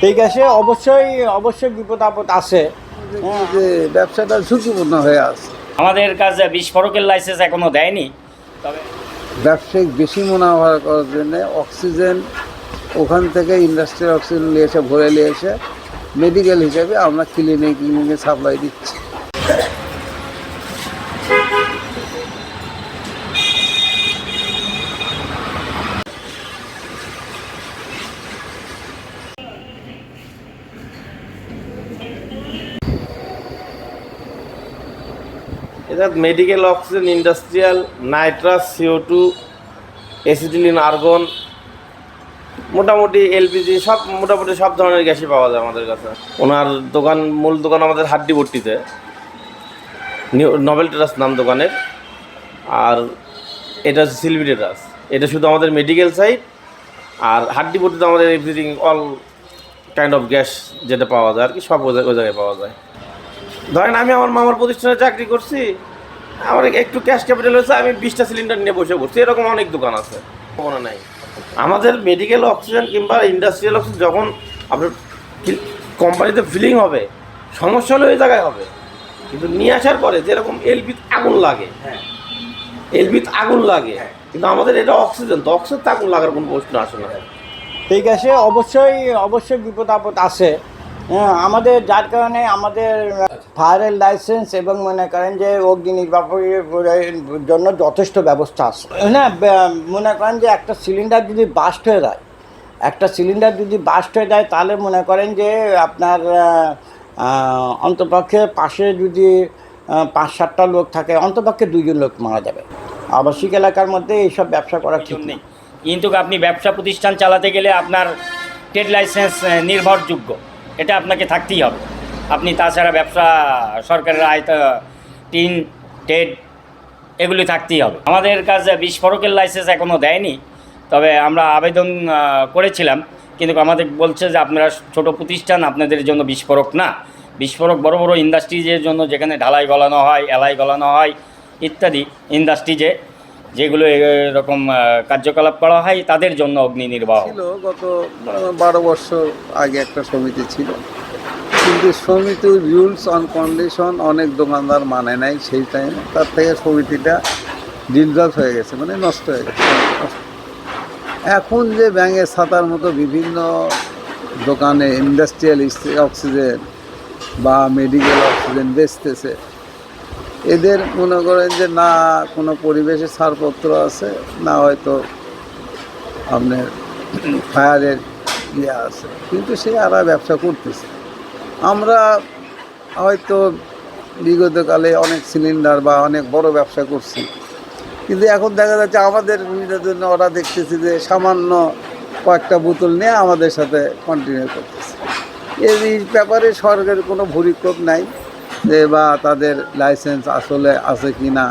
ঠিক আছে, অবশ্যই অবশ্যই বিপদ আপদ আছে। যে ব্যবসাটা ঝুঁকিপূর্ণ হয়ে আছে। আমাদের কাছে বিস্ফোরকের লাইসেন্স এখনো দেয়নি, তবে ব্যবসায়িক বেশি মুনাফা করার জন্য অক্সিজেন ওখান থেকে ইন্ডাস্ট্রিয়াল অক্সিজেন নিয়ে এসে ভরে নিয়ে এসে মেডিকেল হিসেবে আমরা ক্লিনিকে সাপ্লাই দিচ্ছি। এটা medical oxygen, industrial, nitrous, CO2, acetylene, argon, মোটামুটি এলপিজি, মোটামুটি সব ধরনের গ্যাসই পাওয়া যায় আমাদের কাছে। ওনার দোকান, মূল দোকান আমাদের হাড্ডিপট্টিতে, নোবেল ট্রাস্ট নাম দোকানের। আর এটা হচ্ছে সিলভি ট্রাস, এটা শুধু আমাদের মেডিকেল সাইড। আর হাড্ডিপট্টিতে আমাদের everything, all kind of gas যেটা পাওয়া যায় আর কি, সব ওই জায়গায় পাওয়া যায়। ধরেন আমি আমার মামার প্রতিষ্ঠানে চাকরি করছি, আমার একটু ক্যাশ ক্যাপিটাল হয়েছে, আমি 20টা সিলিন্ডার নিয়ে বসে পড়ছি, এরকম অনেক দোকান আছে, মনে নাই। আমাদের মেডিকেল অক্সিজেন কিংবা ইন্ডাস্ট্রিয়াল অক্সিজেন যখন আপনার কোম্পানিতে ফিলিং হবে, সমস্যা হলে ওই জায়গায় হবে। কিন্তু নিয়ে আসার পরে যেরকম এলপিতে আগুন লাগে, এলপিতে আগুন লাগে, কিন্তু আমাদের এটা অক্সিজেন, তো অক্সিজেন আগুন লাগার কোনো প্রশ্ন আসে না। ঠিক আছে, অবশ্যই অবশ্যই বিপদ আপদ আছে। আমাদের যার কারণে আমাদের ফায়ারের লাইসেন্স এবং মনে করেন যে অগ্নি নির্বাপনের জন্য যথেষ্ট ব্যবস্থা আছে। না, মনে করেন যে একটা সিলিন্ডার যদি বাস্ট হয়ে যায়, তাহলে মনে করেন যে আপনার অন্তপক্ষে পাশে যদি 5-7টা লোক থাকে, অন্তপক্ষে 2জন লোক মারা যাবে। আবাসিক এলাকার মধ্যে এইসব ব্যবসা করা ঠিক নেই। কিন্তু আপনি ব্যবসা প্রতিষ্ঠান চালাতে গেলে আপনার ট্রেড লাইসেন্স নির্ভরযোগ্য, এটা আপনাকে থাকতেই হবে। আপনি তাছাড়া ব্যবসা সরকারের আয়তা, টিন, ট্রেড এগুলি থাকতেই হবে। আমাদের কাছে বিস্ফোরকের লাইসেন্স এখনও দেয়নি, তবে আমরা আবেদন করেছিলাম, কিন্তু আমাদের বলছে যে আপনারা ছোট প্রতিষ্ঠান, আপনাদের জন্য বিস্ফোরক না। বিস্ফোরক বড় বড় ইন্ডাস্ট্রিজের জন্য, যেখানে ঢালাই গলানো হয়, এলাই গলানো হয় ইত্যাদি ইন্ডাস্ট্রিজে যেগুলো এরকম কার্যকলাপ করা হয়, তাদের জন্য অগ্নি নির্বাহ ছিল। গত 12 বছর আগে একটা সমিতি ছিল, কিন্তু সমিতির রুলস অ্যান্ড কন্ডিশন অনেক দোকানদার মানে নাই সেই টাইমে। তার থেকে সমিতিটা ডিলডস হয়ে গেছে, মানে নষ্ট হয়ে গেছে। এখন যে ব্যাঙের ছাতার মতো বিভিন্ন দোকানে ইন্ডাস্ট্রিয়াল অক্সিজেন বা মেডিকেল অক্সিজেন বেচতেছে, এদের মনে করেন যে না কোনো পরিবেশে ছাড়পত্র আছে, না হয়তো আপনার ফায়ারের ইয়ে আছে, কিন্তু সে আরা ব্যবসা করতেছে। আমরা হয়তো বিগতকালে অনেক সিলিন্ডার বা অনেক বড় ব্যবসা করছি, কিন্তু এখন দেখা যাচ্ছে আমাদের সুবিধার জন্য ওরা দেখতেছি যে সামান্য কয়েকটা বোতল নিয়ে আমাদের সাথে কন্টিনিউ করতেছে। এই ব্যাপারে সরকারের কোনো ভূরিক্ষেপ নাই যে বা তাদের লাইসেন্স আসলে আছে কি না,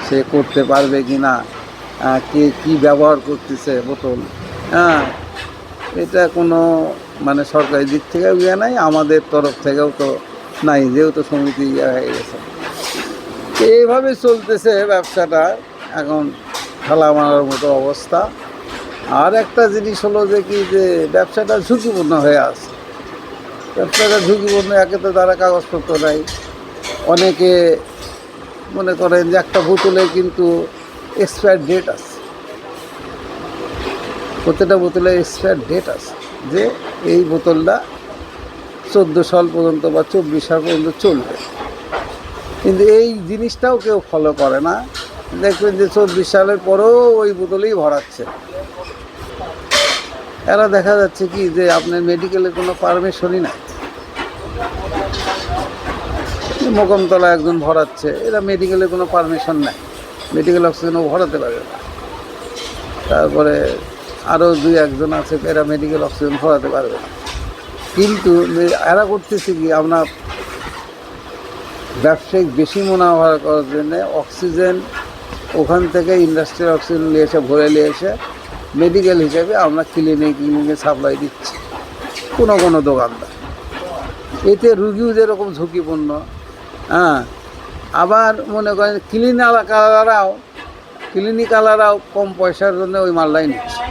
সে করতে পারবে কি না, কে কী ব্যবহার করতেছে বোতল, এটা কোনো মানে সরকারি দিক থেকেও ইয়ে নাই, আমাদের তরফ থেকেও তো নাই, যেহেতু সমিতি ইয়ে হয়ে গেছে। এইভাবে চলতেছে ব্যবসাটা, এখন ঠেলা মারার মতো অবস্থা। আর একটা জিনিস হলো যে কি, যে ব্যবসাটা ঝুঁকিপূর্ণ হয়ে আছে। ব্যবসাটা ঝুঁকিপূর্ণ, একে তো তারা কাগজপত্র নাই। অনেকে মনে করেন যে একটা বোতলে কিন্তু এক্সপায়ার ডেট আছে, প্রত্যেকটা বোতলে এক্সপায়ার ডেট আছে, যে এই বোতলটা 14 সাল পর্যন্ত বা 24 সাল পর্যন্ত চলবে। কিন্তু এই জিনিসটাও কেউ ফলো করে না। দেখবেন যে 24 সালের পরেও ওই বোতলেই ভরাচ্ছে। এরা দেখা যাচ্ছে কি যে আপনার মেডিকেলের কোনো পারমিশনই নাই। মোকামতলা একজন ভরাচ্ছে, এরা মেডিকেলের কোনো পারমিশন নাই, মেডিকেল অক্সিজেনও ভরাতে পারে না। তারপরে আরও 2-1জন আছে, এরা মেডিকেল অক্সিজেন ভরাতে পারবে না। কিন্তু এরা করতেছে কি, আমরা ব্যবসায়িক বেশি মুনাফা করার জন্য অক্সিজেন ওখান থেকে ইন্ডাস্ট্রিয়াল অক্সিজেন নিয়ে এসে ভরে নিয়ে এসে মেডিকেল হিসেবে আমরা ক্লিনিকে সাপ্লাই দিচ্ছি কোনো দোকানদার। এতে রুগীও যেরকম ঝুঁকিপূর্ণ, আবার মনে করেন ক্লিনিকালারাও কম পয়সার জন্য ওই মালটাই নিচ্ছে,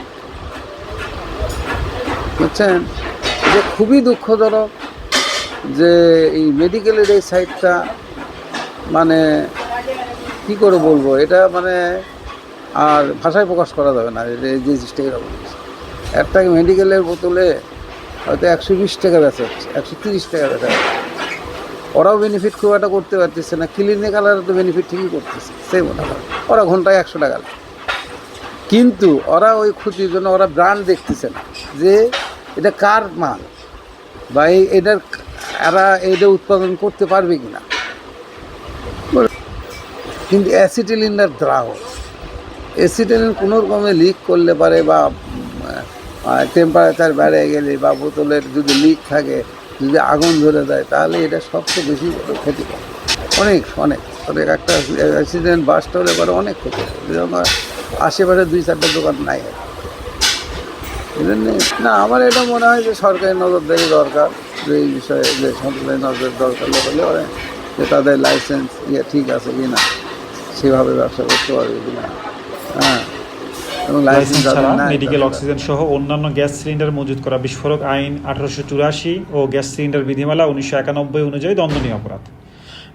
বুঝছেন। এটা খুবই দুঃখজনক যে এই মেডিকেলের এই সাইডটা মানে কী করে বলবো, এটা মানে আর ভাষায় প্রকাশ করা যাবে না যে জিনিসটাকে একটা মেডিকেলের বোতলে হয়তো 120 টাকা বেচা হচ্ছে, 130 টাকা বেচা হচ্ছে। ওরাও বেনিফিট খুব একটা করতে পারতেছে না, ক্লিনিকালরা তো বেনিফিট ঠিকই করতেছে, সেই মনে হয় ওরা ঘন্টায় 100 টাকা নেয়। কিন্তু ওরা ওই ক্ষতির জন্য ওরা ব্র্যান্ড দেখতেছে না যে এটা কার মাল বা এটার এরা এটা উৎপাদন করতে পারবে কিনা। কিন্তু অ্যাসিটিলিনের দ্রাও, অ্যাসিটিলিন কোনো রকমে লিক করলে পারে বা টেম্পারেচার বেড়ে গেলে বা বোতলের যদি লিক থাকে, যদি আগুন ধরে দেয়, তাহলে এটা সবচেয়ে বেশি ক্ষতি করে। অনেক অনেক অনেক একটা অ্যাক্সিডেন্ট বাস্ট হলে পরে অনেক ক্ষতি হয়। আশেপাশে 2-4টা দোকান নাই। এই জন্যে না, আমার এটা মনে হয় যে সরকারি নজরদারি দরকার, যে এই বিষয়ে যে সরকারি নজর দরকার হলে যে তাদের লাইসেন্স ঠিক আছে কি না, সেভাবে ব্যবসা করতে পারবে কি না। হ্যাঁ, এবং লাইসেন্স ছাড়া মেডিকেল অক্সিজেন সহ অন্যান্য গ্যাস সিলিন্ডার মজুত করা বিস্ফোরক আইন 1884 ও গ্যাস সিলিন্ডার বিধিমালা 1991 অনুযায়ী দণ্ডনীয় অপরাধ।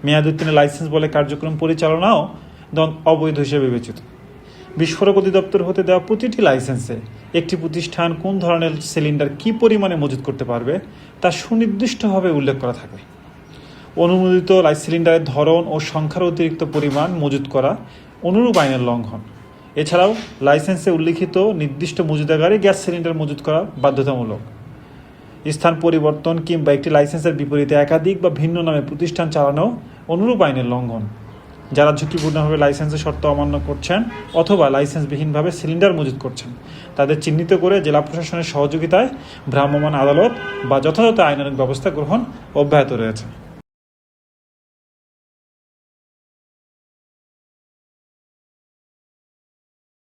মেয়াদ উত্তীর্ণ লাইসেন্স বলে কার্যক্রম পরিচালনাও অবৈধ হিসেবে বিবেচিত। বিস্ফোরক অধিদপ্তর হতে দেওয়া প্রতিটি লাইসেন্সে একটি প্রতিষ্ঠান কোন ধরনের সিলিন্ডার কী পরিমাণে মজুত করতে পারবে তা সুনির্দিষ্টভাবে উল্লেখ করা থাকে। অনুমোদিত সিলিন্ডারের ধরন ও সংখ্যার অতিরিক্ত পরিমাণ মজুত করা অনুরূপ আইনের লঙ্ঘন। এছাড়াও লাইসেন্সে উল্লিখিত নির্দিষ্ট মজুদাগারে গ্যাস সিলিন্ডার মজুত করা বাধ্যতামূলক। স্থান পরিবর্তন কিংবা একটি লাইসেন্সের বিপরীতে একাধিক বা ভিন্ন নামে প্রতিষ্ঠান চালানো অনুরূপ আইনের লঙ্ঘন। যারা ঝুঁকিপূর্ণভাবে লাইসেন্সের শর্ত অমান্য করছেন অথবা লাইসেন্সবিহীনভাবে সিলিন্ডার মজুত করছেন, তাদের চিহ্নিত করে জেলা প্রশাসনের সহযোগিতায় ভ্রাম্যমাণ আদালত বা যথাযথ আইনানুগ ব্যবস্থা গ্রহণ অব্যাহত রয়েছে।